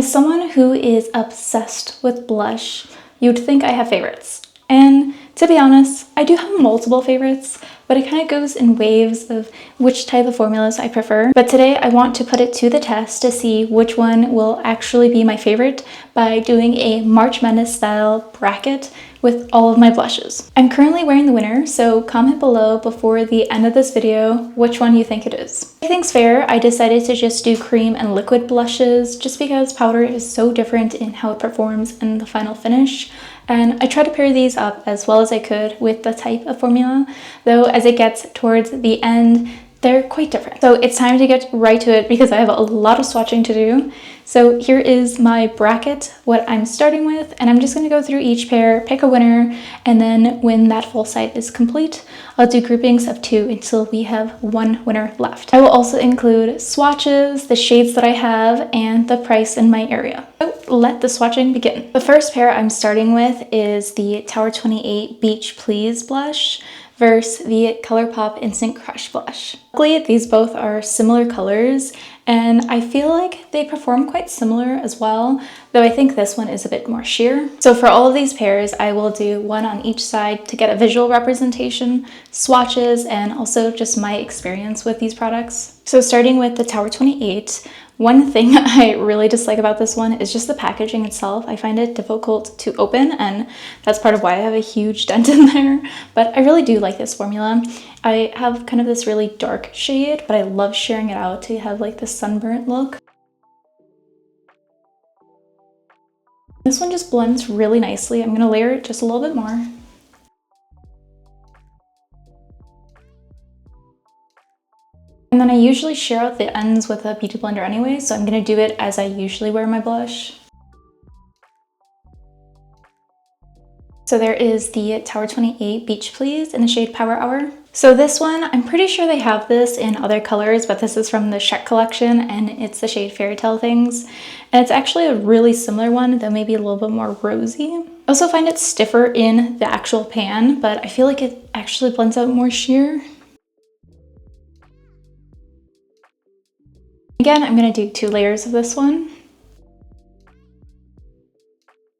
As someone who is obsessed with blush, you'd think I have favorites. And to be honest, I do have multiple favorites, but it kind of goes in waves of which type of formulas I prefer. But today I want to put it to the test to see which one will actually be my favorite by doing a March Madness style bracket with all of my blushes. I'm currently wearing the winner, so comment below before the end of this video which one you think it is. To make things fair, I decided to just do cream and liquid blushes just because powder is so different in how it performs in the final finish. And I tried to pair these up as well as I could with the type of formula, though as it gets towards the end, they're quite different. So it's time to get right to it because I have a lot of swatching to do. So here is my bracket, what I'm starting with, and I'm just going to go through each pair, pick a winner, and then when that full set is complete, I'll do groupings of 2 until we have 1 winner left. I will also include swatches, the shades that I have, and the price in my area. So let the swatching begin. The first pair I'm starting with is the Tower 28 Beach Please blush versus the ColourPop Instant Crush blush. Luckily, these both are similar colors, and I feel like they perform quite similar as well, though I think this one is a bit more sheer. So for all of these pairs, I will do one on each side to get a visual representation, swatches, and also just my experience with these products. So starting with the Tower 28, one thing I really dislike about this one is just the packaging itself. I find it difficult to open, and that's part of why I have a huge dent in there. But I really do like this formula. I have kind of this really dark shade, but I love sharing it out to have like this sunburnt look. This one just blends really nicely. I'm going to layer it just a little bit more. And then I usually share out the ends with a beauty blender anyway, so I'm going to do it as I usually wear my blush. So there is the Tower 28 Beach Please in the shade Power Hour. So this one, I'm pretty sure they have this in other colors, but this is from the Shrek collection and it's the shade Fairy Tale Things. And it's actually a really similar one, though maybe a little bit more rosy. I also find it stiffer in the actual pan, but I feel like it actually blends out more sheer. Again, I'm going to do 2 layers of this one.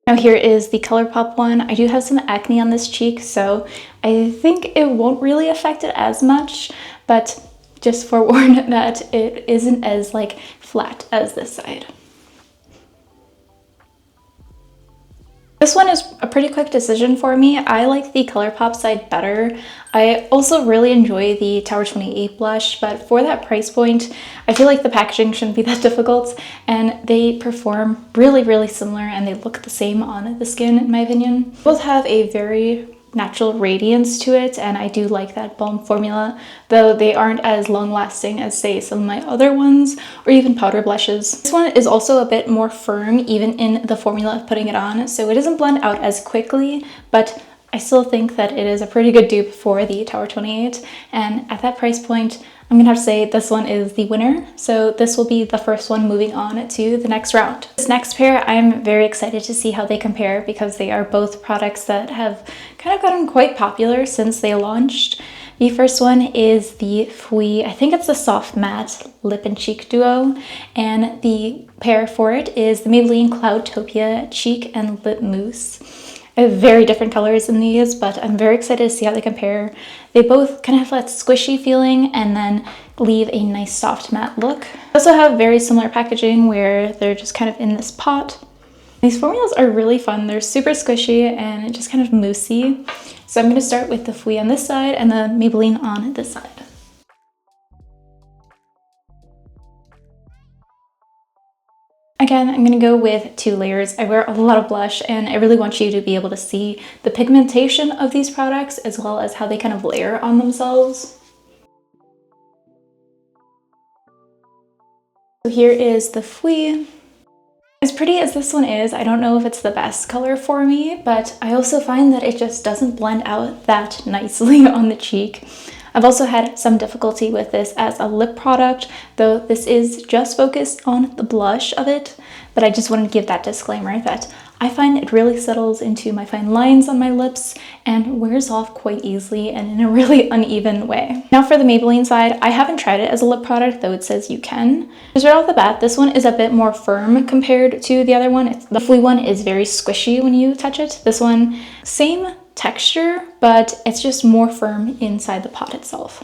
Now here is the ColourPop one. I do have some acne on this cheek, so I think it won't really affect it as much, but just forewarn that it isn't as like flat as this side. This one is a pretty quick decision for me. I like the ColourPop side better. I also really enjoy the Tower 28 blush, but for that price point, I feel like the packaging shouldn't be that difficult, and they perform really, really similar, and they look the same on the skin, in my opinion. Both have a very natural radiance to it, and I do like that balm formula, though they aren't as long lasting as say some of my other ones or even powder blushes. This one is also a bit more firm even in the formula of putting it on, so it doesn't blend out as quickly, but I still think that it is a pretty good dupe for the Tower 28, and at that price point I'm gonna have to say this one is the winner, so this will be the first one moving on to the next round. This next pair, I'm very excited to see how they compare because they are both products that have kind of gotten quite popular since they launched. The first one is the Fui, I think it's the Soft Matte Lip and Cheek Duo, and the pair for it is the Maybelline Cloudtopia Cheek and Lip Mousse. I have very different colors in these, but I'm very excited to see how they compare. They both kind of have that squishy feeling and then leave a nice soft matte look. They also have very similar packaging where they're just kind of in this pot. These formulas are really fun. They're super squishy and just kind of moussey. So I'm going to start with the Fui on this side and the Maybelline on this side. Again, I'm going to go with 2 layers. I wear a lot of blush and I really want you to be able to see the pigmentation of these products as well as how they kind of layer on themselves. So here is the Fui. As pretty as this one is, I don't know if it's the best color for me, but I also find that it just doesn't blend out that nicely on the cheek. I've also had some difficulty with this as a lip product, though this is just focused on the blush of it, but I just wanted to give that disclaimer that I find it really settles into my fine lines on my lips and wears off quite easily and in a really uneven way. Now for the Maybelline side, I haven't tried it as a lip product, though it says you can. Just right off the bat, this one is a bit more firm compared to the other one. The Fluffy one is very squishy when you touch it. This one, same texture, but it's just more firm inside the pot itself.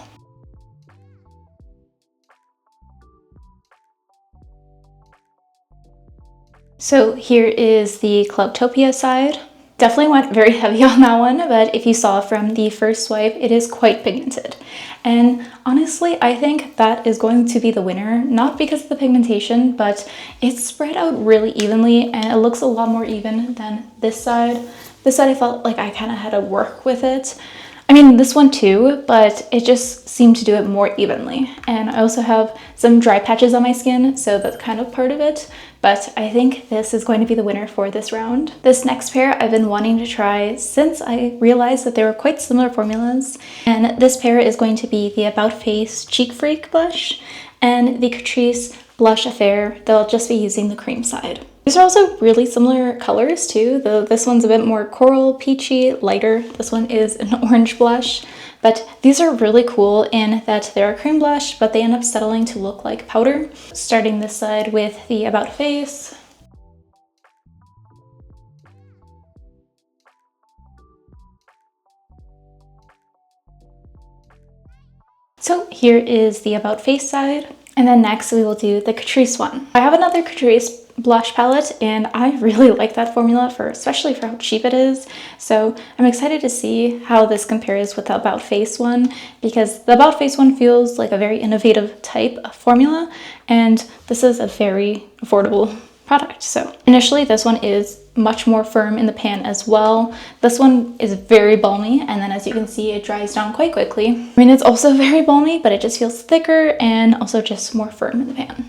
So here is the Cloudtopia side. Definitely went very heavy on that one, but if you saw from the first swipe, it is quite pigmented. And honestly, I think that is going to be the winner, not because of the pigmentation, but it's spread out really evenly and it looks a lot more even than this side. This side I felt like I kind of had to work with it. I mean, this one too, but it just seemed to do it more evenly. And I also have some dry patches on my skin, so that's kind of part of it. But I think this is going to be the winner for this round. This next pair I've been wanting to try since I realized that they were quite similar formulas. And this pair is going to be the About Face Cheek Freak blush and the Catrice Blush Affair. They'll just be using the cream side. These are also really similar colors too, though this one's a bit more coral, peachy, lighter. This one is an orange blush, but these are really cool in that they're a cream blush, but they end up settling to look like powder. Starting this side with the About Face. So here is the About Face side. And then next we will do the Catrice one. I have another Catrice blush palette and I really like that formula, especially for how cheap it is. So I'm excited to see how this compares with the About Face one, because the About Face one feels like a very innovative type of formula and this is a very affordable product. So initially this one is much more firm in the pan as well. This one is very balmy, and then as you can see, it dries down quite quickly. I mean, it's also very balmy, but it just feels thicker and also just more firm in the pan.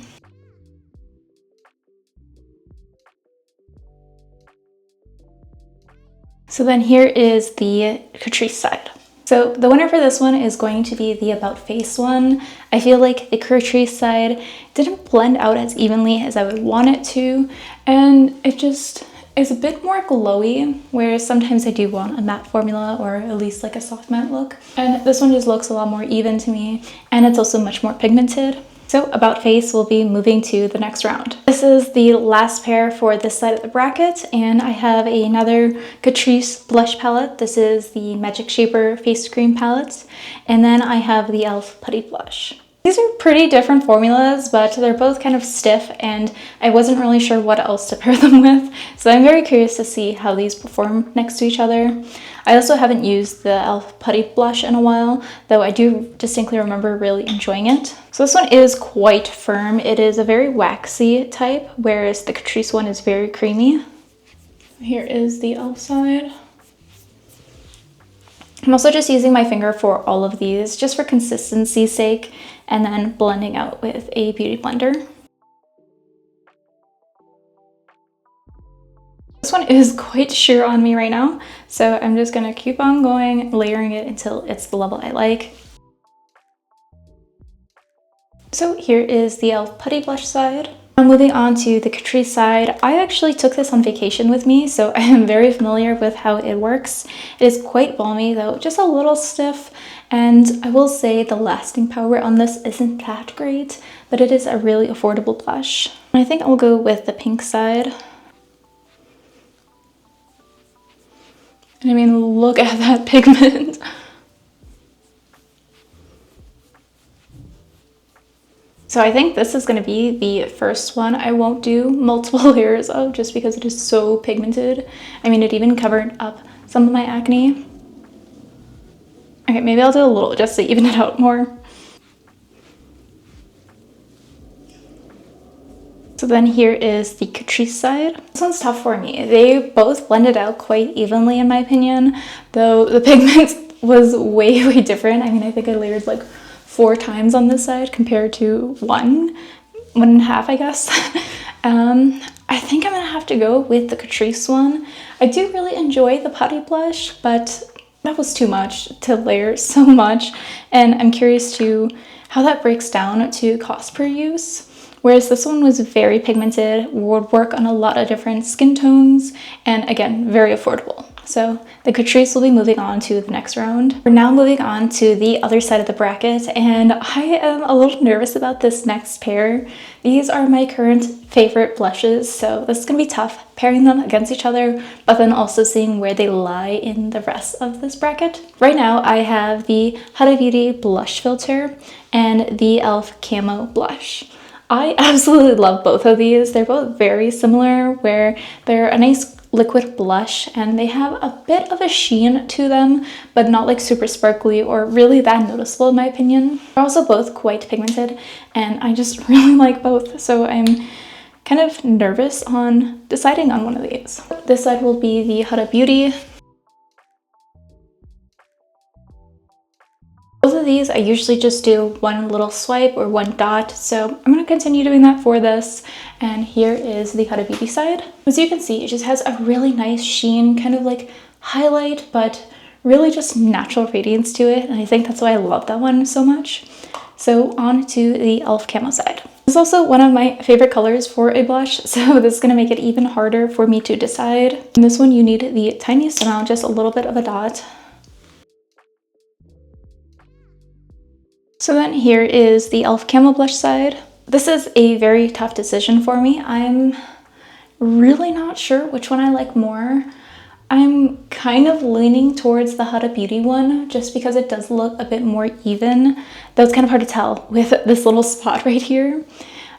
So then here is the Catrice side. So the winner for this one is going to be the About Face one. I feel like the Catrice side didn't blend out as evenly as I would want it to, and it just is a bit more glowy, whereas sometimes I do want a matte formula or at least like a soft matte look. And this one just looks a lot more even to me, and it's also much more pigmented. So About Face will be moving to the next round. This is the last pair for this side of the bracket, and I have another Catrice blush palette. This is the Magic Shaper Face Cream palette, and then I have the e.l.f. Putty Blush. These are pretty different formulas, but they're both kind of stiff, and I wasn't really sure what else to pair them with, so I'm very curious to see how these perform next to each other. I also haven't used the e.l.f. Putty Blush in a while, though I do distinctly remember really enjoying it. So this one is quite firm. It is a very waxy type, whereas the Catrice one is very creamy. Here is the e.l.f. side. I'm also just using my finger for all of these, just for consistency's sake, and then blending out with a beauty blender. This one is quite sheer on me right now, so I'm just gonna keep on going, layering it until it's the level I like. So here is the e.l.f. Putty Blush side. Now moving on to the Catrice side, I actually took this on vacation with me, so I am very familiar with how it works. It is quite balmy though, just a little stiff, and I will say the lasting power on this isn't that great, but it is a really affordable blush. And I think I'll go with the pink side. And I mean, look at that pigment. So I think this is going to be the first one I won't do multiple layers of, just because it is so pigmented. I mean, it even covered up some of my acne. Okay, maybe I'll do a little just to even it out more. So then here is the Catrice side. This one's tough for me. They both blended out quite evenly in my opinion, though the pigment was way different. I mean, I think I layered like 4 times on this side compared to one and a half, I guess. I think I'm gonna have to go with the Catrice one. I do really enjoy the Putty Blush, but that was too much to layer so much, and I'm curious to how that breaks down to cost per use. whereas this one was very pigmented, would work on a lot of different skin tones, and again, very affordable. So the Catrice will be moving on to the next round. We're now moving on to the other side of the bracket, and I am a little nervous about this next pair. These are my current favorite blushes, so this is gonna be tough pairing them against each other, but then also seeing where they lie in the rest of this bracket. Right now I have the Huda Beauty blush filter and the e.l.f. camo blush. I absolutely love both of these. They're both very similar, where they're a nice liquid blush and they have a bit of a sheen to them, but not like super sparkly or really that noticeable in my opinion. They're also both quite pigmented and I just really like both, so I'm kind of nervous on deciding on one of these. This side will be the Huda Beauty. Both of these I usually just do one little swipe or one dot, so I'm going to continue doing that for this. And here is the Huda Beauty side. As you can see, it just has a really nice sheen, kind of like highlight, but really just natural radiance to it, and I think that's why I love that one so much. So on to the e.l.f. camo side. This is also one of my favorite colors for a blush, so this is going to make it even harder for me to decide. In this one you need the tiniest amount, just a little bit of a dot. So then here is the e.l.f. camo blush side. This is a very tough decision for me. I'm really not sure which one I like more. I'm kind of leaning towards the Huda Beauty one just because it does look a bit more even, though it's kind of hard to tell with this little spot right here.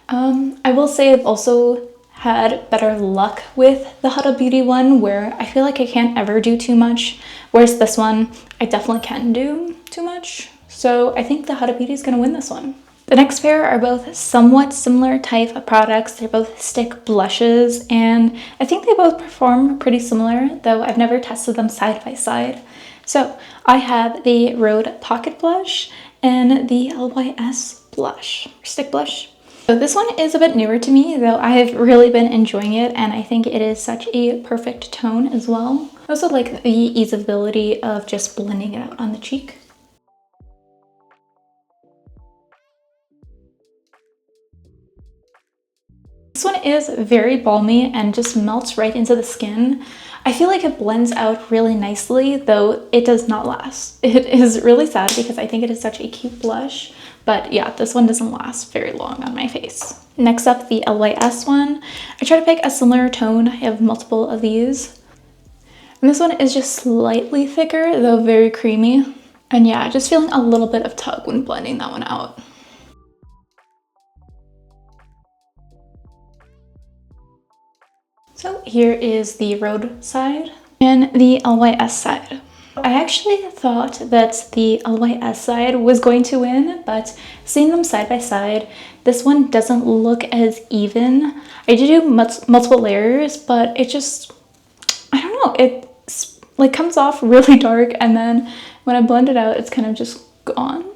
I will say I've also had better luck with the Huda Beauty one, where I feel like I can't ever do too much, whereas this one I definitely can do too much. So I think the Huda Beauty is going to win this one. The next pair are both somewhat similar type of products. They're both stick blushes, and I think they both perform pretty similar, though I've never tested them side by side. So I have the Rhode Pocket Blush and the LYS blush, stick blush. So this one is a bit newer to me, though I have really been enjoying it, and I think it is such a perfect tone as well. I also like the easeability of just blending it out on the cheek. This one is very balmy and just melts right into the skin. I feel like it blends out really nicely, though it does not last. It is really sad because I think it is such a cute blush, but yeah, this one doesn't last very long on my face. Next up, the LYS one. I try to pick a similar tone. I have multiple of these. And this one is just slightly thicker, though very creamy. And yeah, just feeling a little bit of tug when blending that one out. So here is the Rhode side and the LYS side. I actually thought that the LYS side was going to win, but seeing them side by side, this one doesn't look as even. I did do multiple layers, but it just, I don't know, it like comes off really dark, and then when I blend it out, it's kind of just gone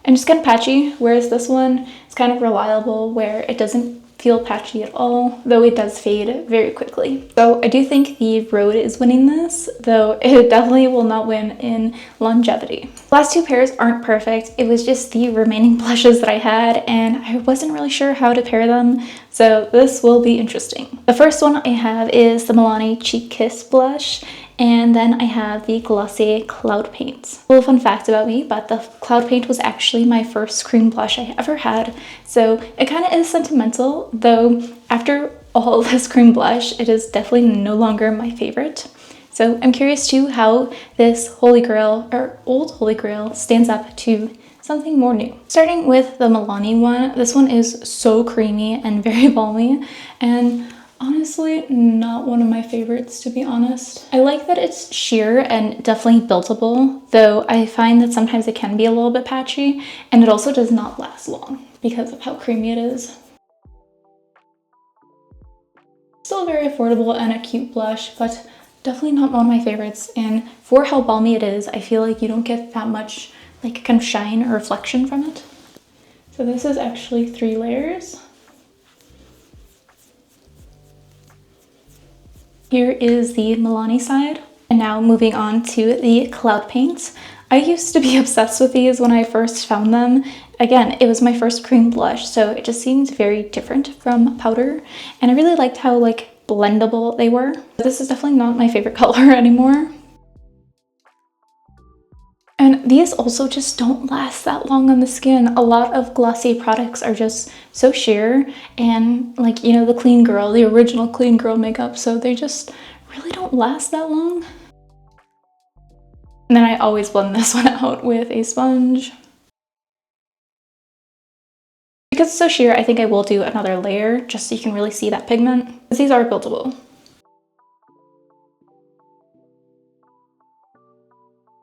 and just kind of patchy, whereas this one is kind of reliable where it doesn't feel patchy at all, though it does fade very quickly. So I do think the Rhode is winning this, though it definitely will not win in longevity. The last two pairs aren't perfect. It was just the remaining blushes that I had, and I wasn't really sure how to pair them, so this will be interesting. The first one I have is the Milani Cheek Kiss blush, and then I have the Glossier Cloud Paint. A little fun fact about me, but the Cloud Paint was actually my first cream blush I ever had, so it kind of is sentimental, though after all this cream blush, it is definitely no longer my favorite. So I'm curious too how this Holy Grail, or old Holy Grail, stands up to something more new. Starting with the Milani one, this one is so creamy and very balmy, and honestly, not one of my favorites, to be honest. I like that it's sheer and definitely buildable, though I find that sometimes it can be a little bit patchy, and it also does not last long because of how creamy it is. Still very affordable and a cute blush, but definitely not one of my favorites, and for how balmy it is, I feel like you don't get that much like kind of shine or reflection from it. So this is actually 3 layers. Here is the Milani side. And now moving on to the Cloud Paint. I used to be obsessed with these when I first found them. Again, it was my first cream blush, so it just seemed very different from powder. And I really liked how like blendable they were. This is definitely not my favorite color anymore. And these also just don't last that long on the skin. A lot of glossy products are just so sheer and like, you know, the clean girl, the original clean girl makeup, so they just really don't last that long. And then I always blend this one out with a sponge. Because it's so sheer, I think I will do another layer just so you can really see that pigment, because these are buildable.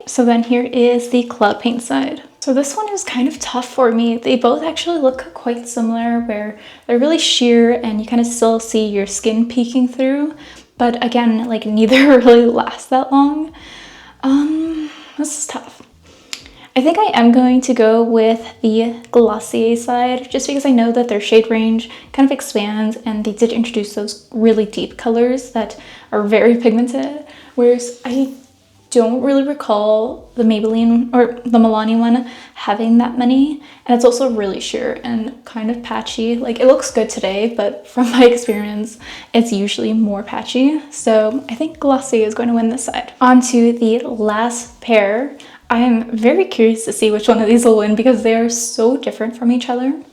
So then here is the cloud paint side. So this one is kind of tough for me. They both actually look quite similar, where they're really sheer and you kind of still see your skin peeking through. But again, like neither really lasts that long. This is tough. I think I am going to go with the Glossier side, just because I know that their shade range kind of expands and they did introduce those really deep colors that are very pigmented, whereas I don't really recall the Maybelline or the Milani one having that many, and it's also really sheer and kind of patchy. Like it looks good today, but from my experience it's usually more patchy, so I think Glossier is going to win this side. On to the last pair. I am very curious to see which one of these will win because they are so different from each other.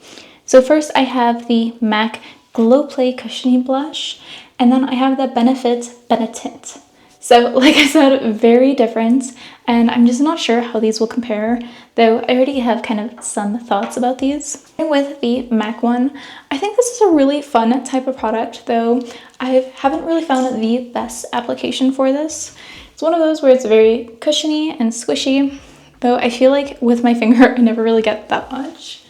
So first I have the MAC Glow Play Cushiony Blush, and then I have the Benefit Benetint. So like I said, very different, and I'm just not sure how these will compare, though I already have kind of some thoughts about these. And with the MAC one, I think this is a really fun type of product, though I haven't really found the best application for this. It's one of those where it's very cushiony and squishy, though I feel like with my finger I never really get that much.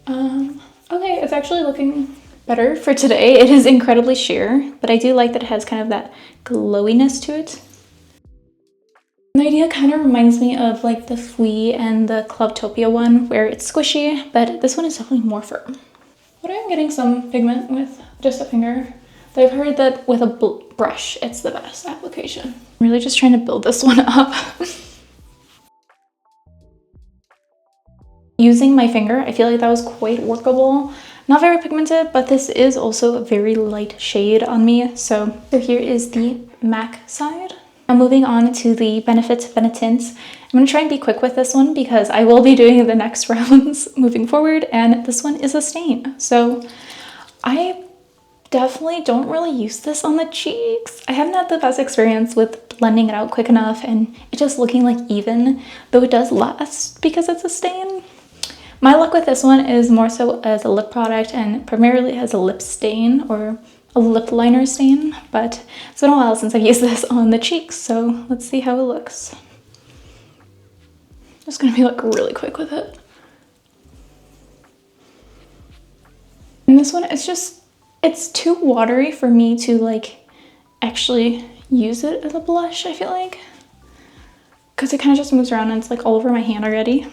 Okay, it's actually looking better for today. It is incredibly sheer, but I do like that it has kind of that glowiness to it. The idea kind of reminds me of like the Fui and the Clubtopia one, where it's squishy, but this one is definitely more firm. But I'm getting some pigment with just a finger. But I've heard that with a brush, it's the best application. I'm really just trying to build this one up. Using my finger, I feel like that was quite workable. Not very pigmented, but this is also a very light shade on me. So here is the MAC side. Now moving on to the Benefit Benetint. I'm going to try and be quick with this one because I will be doing the next rounds moving forward, and this one is a stain. So I definitely don't really use this on the cheeks. I haven't had the best experience with blending it out quick enough and it just looking like even, though it does last because it's a stain. My luck with this one is more so as a lip product and primarily as a lip stain or a lip liner stain, but it's been a while since I've used this on the cheeks, so let's see how it looks. I'm just gonna be like really quick with it. And this one, it's too watery for me to like actually use it as a blush, I feel like, because it kind of just moves around and it's like all over my hand already.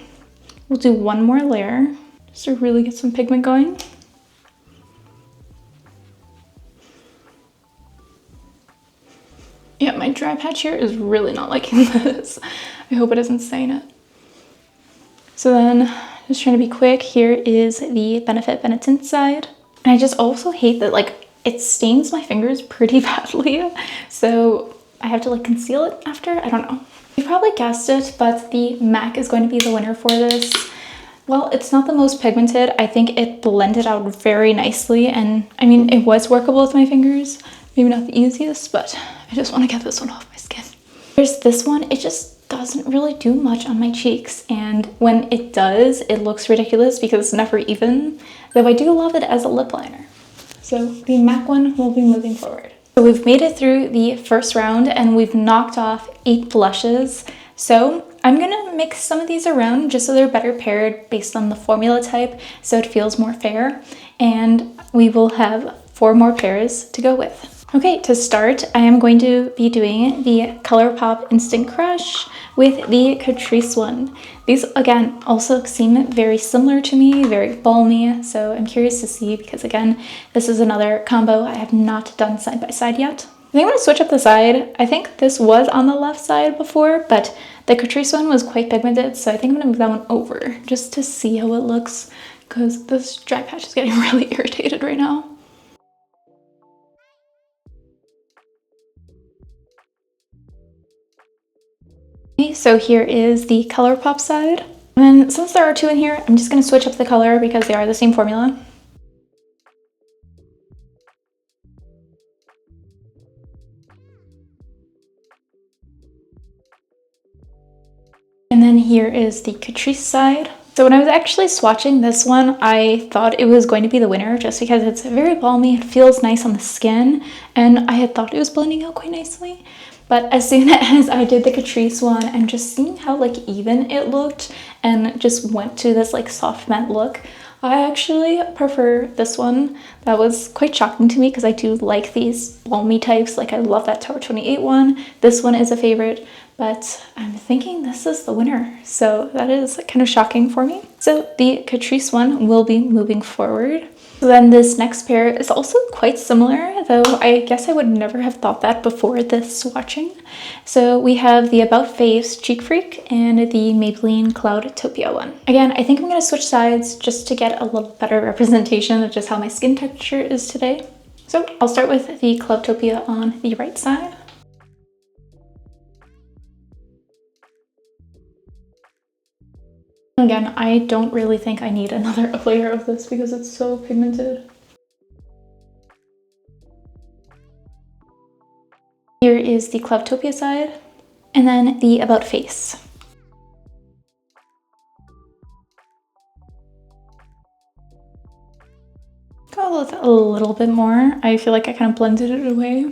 We'll do one more layer just to really get some pigment going. Yeah, my dry patch here is really not liking this. I hope it isn't staying it. So then, just trying to be quick, here is the Benefit Benetint side. And I just also hate that like it stains my fingers pretty badly. So I have to like conceal it after, I don't know. You probably guessed it, but the MAC is going to be the winner for this. Well, it's not the most pigmented. I think it blended out very nicely, and I mean, it was workable with my fingers. Maybe not the easiest, but I just want to get this one off my skin. There's this one, it just doesn't really do much on my cheeks, and when it does, it looks ridiculous because it's never even, though I do love it as a lip liner. So the MAC one will be moving forward. So we've made it through the first round and we've knocked off 8 blushes. So I'm gonna mix some of these around just so they're better paired based on the formula type, so it feels more fair. And we will have 4 more pairs to go with. Okay, to start, I am going to be doing the ColourPop Instant Crush with the Catrice one. These, again, also seem very similar to me, very balmy, so I'm curious to see because, again, this is another combo I have not done side by side yet. I think I'm gonna switch up the side. I think this was on the left side before, but the Catrice one was quite pigmented, so I think I'm gonna move that one over just to see how it looks, because this dry patch is getting really irritated right now. Okay, so here is the ColourPop side. And since there are two in here, I'm just gonna switch up the color because they are the same formula. And then here is the Catrice side. So when I was actually swatching this one, I thought it was going to be the winner just because it's very balmy, it feels nice on the skin, and I had thought it was blending out quite nicely. But as soon as I did the Catrice one and just seeing how like even it looked and just went to this like soft matte look, I actually prefer this one. That was quite shocking to me because I do like these balmy types. Like I love that Tower 28 one. This one is a favorite, but I'm thinking this is the winner. So that is kind of shocking for me. So the Catrice one will be moving forward. So then this next pair is also quite similar, though I guess I would never have thought that before this swatching. So we have the About Face Cheek Freak and the Maybelline Cloudtopia one. Again, I think I'm going to switch sides just to get a little better representation of just how my skin texture is today. So I'll start with the Cloudtopia on the right side. Again, I don't really think I need another layer of this because it's so pigmented. Here is the Cloudtopia side, and then the About Face. Go with a little bit more. I feel like I kind of blended it away.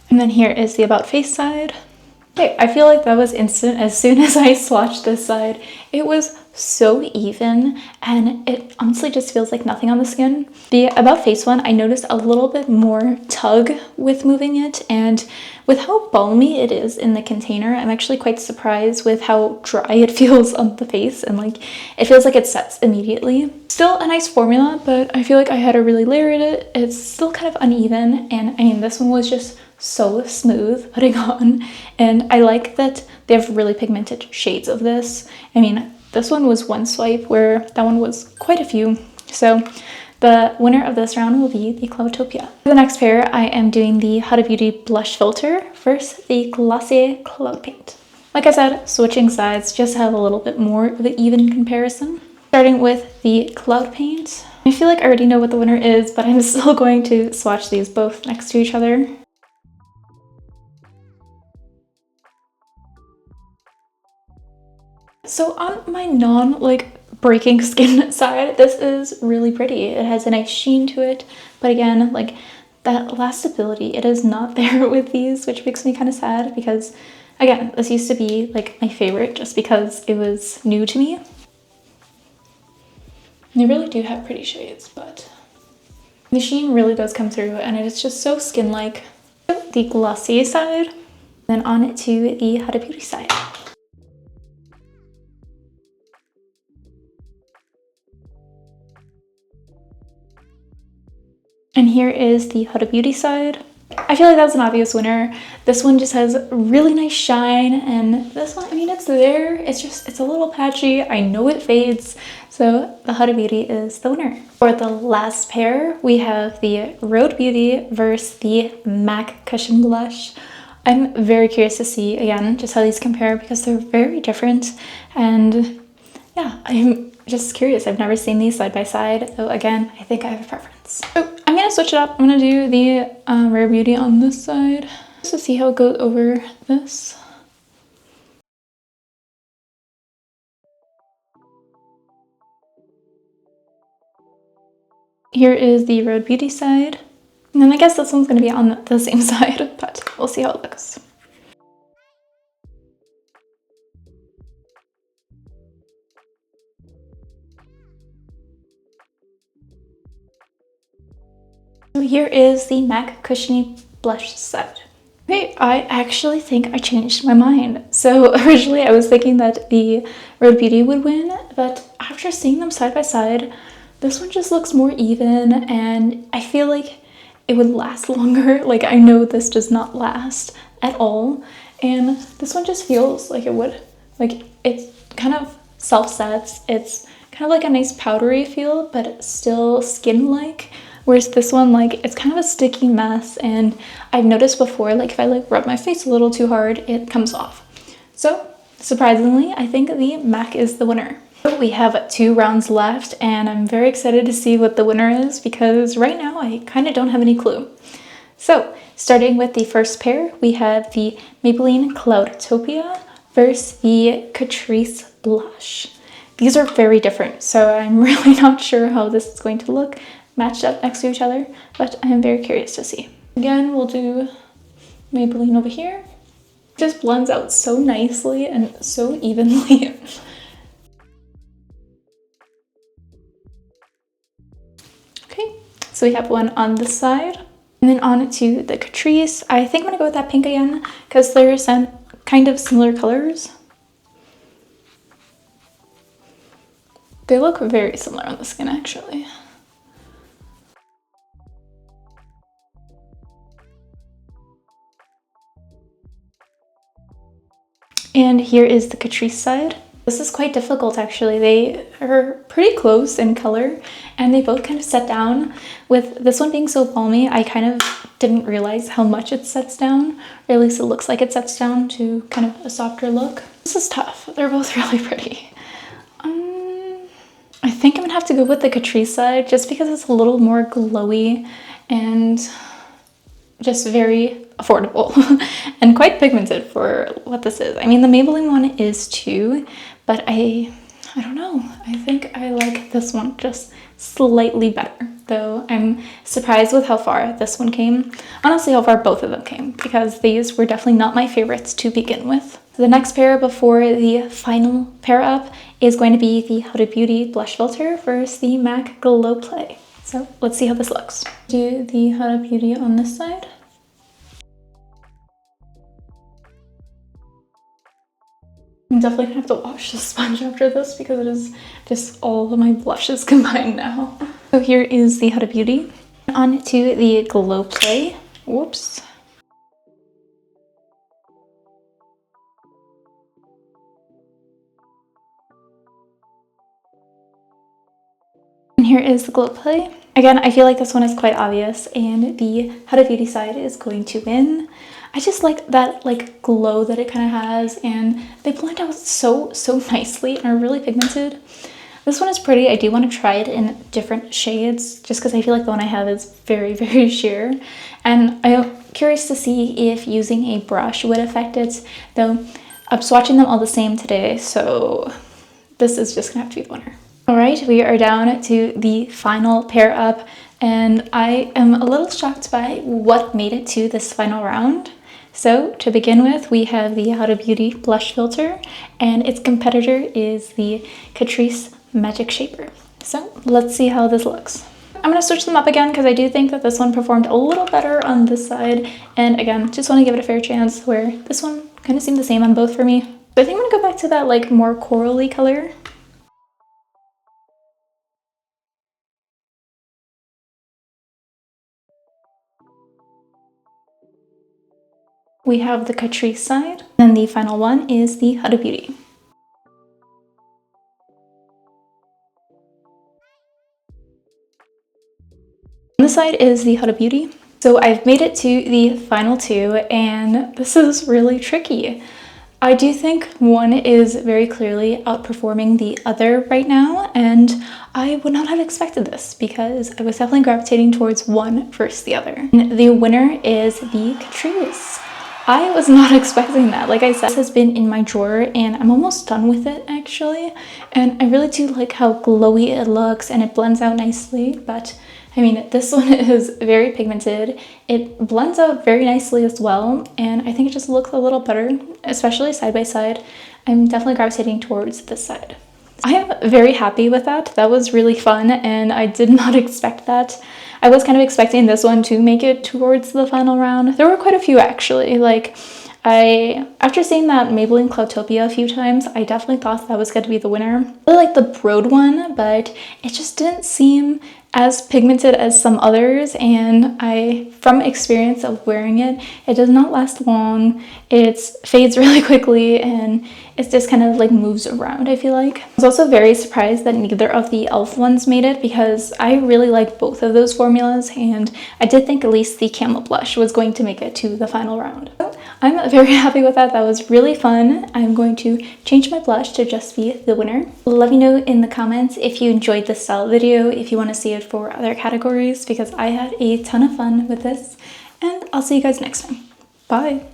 And then here is the About Face side. Okay, I feel like that was instant. As soon as I swatched this side, it was so even and it honestly just feels like nothing on the skin. The About Face one, I noticed a little bit more tug with moving it, and with how balmy it is in the container, I'm actually quite surprised with how dry it feels on the face, and like it feels like it sets immediately. Still a nice formula, but I feel like I had to really layer it. It's still kind of uneven, and I mean this one was just so smooth putting on, and I like that they have really pigmented shades of this. I mean, this one was one swipe where that one was quite a few. So the winner of this round will be the Cloudtopia. For the next pair, I am doing the Huda Beauty blush filter versus the Glossier Cloud Paint. Like I said, switching sides just have a little bit more of an even comparison. Starting with the Cloud Paint. I feel like I already know what the winner is, but I'm still going to swatch these both next to each other. So on my breaking skin side, this is really pretty. It has a nice sheen to it, but again, like that lastability, it is not there with these, which makes me kind of sad because again, this used to be like my favorite just because it was new to me. They really do have pretty shades, but the sheen really does come through and it is just so skin-like. The Glossier side, then on to the Huda Beauty side. And here is the Huda Beauty side. I feel like that's an obvious winner. This one just has really nice shine, and this one, I mean, it's there. It's a little patchy. I know it fades, so the Huda Beauty is the winner. For the last pair, we have the Rhode Beauty versus the MAC Cushion Blush. I'm very curious to see, again, just how these compare because they're very different, and yeah, I'm just curious. I've never seen these side by side, though again, I think I have a preference. So I'm gonna switch it up. I'm gonna do the Rare Beauty on this side just to see how it goes over this. Here is the Rhode Beauty side. And then I guess this one's gonna be on the same side, but we'll see how it looks. So here is the MAC Cushiony Blush side. Okay, I actually think I changed my mind. So originally I was thinking that the Rhode Beauty would win, but after seeing them side by side, this one just looks more even, and I feel like it would last longer. Like, I know this does not last at all, and this one just feels like it would. Like, it kind of self-sets. It's kind of like a nice powdery feel, but it's still skin-like. Whereas this one, like, it's kind of a sticky mess, and I've noticed before, like, if I like rub my face a little too hard, it comes off. So surprisingly, I think the MAC is the winner. We have 2 rounds left, and I'm very excited to see what the winner is, because right now I kind of don't have any clue. So starting with the first pair, we have the Maybelline Cloudtopia versus the Catrice Blush. These are very different, so I'm really not sure how this is going to look matched up next to each other, but I am very curious to see. Again, we'll do Maybelline over here. Just blends out so nicely and so evenly. Okay, so we have one on this side, and then on to the Catrice. I think I'm gonna go with that pink again because they're some kind of similar colors. They look very similar on the skin, actually. And here is the Catrice side. This is quite difficult, actually. They are pretty close in color, and they both kind of set down. With this one being so balmy, I kind of didn't realize how much it sets down, or at least it looks like it sets down to kind of a softer look. This is tough. They're both really pretty. I think I'm gonna have to go with the Catrice side just because it's a little more glowy and just very affordable and quite pigmented for what this is. I mean, the Maybelline one is too, but I don't know. I think I like this one just slightly better, though I'm surprised with how far this one came. Honestly, how far both of them came, because these were definitely not my favorites to begin with. The next pair before the final pair up is going to be the Huda Beauty Blush Filter versus the MAC Glow Play. So let's see how this looks. Do the Huda Beauty on this side. I'm definitely gonna have to wash the sponge after this because it is just all of my blushes combined now. So here is the Huda Beauty. On to the Glow Play. Whoops. And here is the Glow Play. Again, I feel like this one is quite obvious, and the Huda Beauty side is going to win. I just like that like glow that it kind of has, and they blend out so nicely and are really pigmented. This one is pretty. I do want to try it in different shades just because I feel like the one I have is very sheer, and I'm curious to see if using a brush would affect it, though I'm swatching them all the same today, so this is just gonna have to be the winner. All right, we are down to the final pair up, and I am a little shocked by what made it to this final round. So to begin with, we have the Huda Beauty Blush Filter, and its competitor is the Catrice Magic Shaper. So let's see how this looks. I'm gonna switch them up again because I do think that this one performed a little better on this side, and again, just want to give it a fair chance where this one kind of seemed the same on both for me. But I think I'm gonna go back to that like more corally color. We have the Catrice side, and the final one is the Huda Beauty. On this side is the Huda Beauty. So I've made it to the final two, and this is really tricky. I do think one is very clearly outperforming the other right now, and I would not have expected this because I was definitely gravitating towards one versus the other. And the winner is the Catrice. I was not expecting that. Like I said, this has been in my drawer and I'm almost done with it actually. And I really do like how glowy it looks and it blends out nicely. But I mean, this one is very pigmented. It blends out very nicely as well. And I think it just looks a little better, especially side by side. I'm definitely gravitating towards this side. I am very happy with that. That was really fun and I did not expect that. I was kind of expecting this one to make it towards the final round. There were quite a few actually. Like after seeing that Maybelline Cloudtopia a few times, I definitely thought that was going to be the winner. I really like the Broad one, but it just didn't seem as pigmented as some others, and from experience of wearing it, it does not last long. It fades really quickly, and it just kind of like moves around, I feel like. I was also very surprised that neither of the e.l.f. ones made it, because I really like both of those formulas, and I did think at least the Camel Blush was going to make it to the final round. I'm very happy with that. That was really fun. I'm going to change my blush to just be the winner. Let me know in the comments if you enjoyed this style video, if you want to see it for other categories, because I had a ton of fun with this, and I'll see you guys next time. Bye!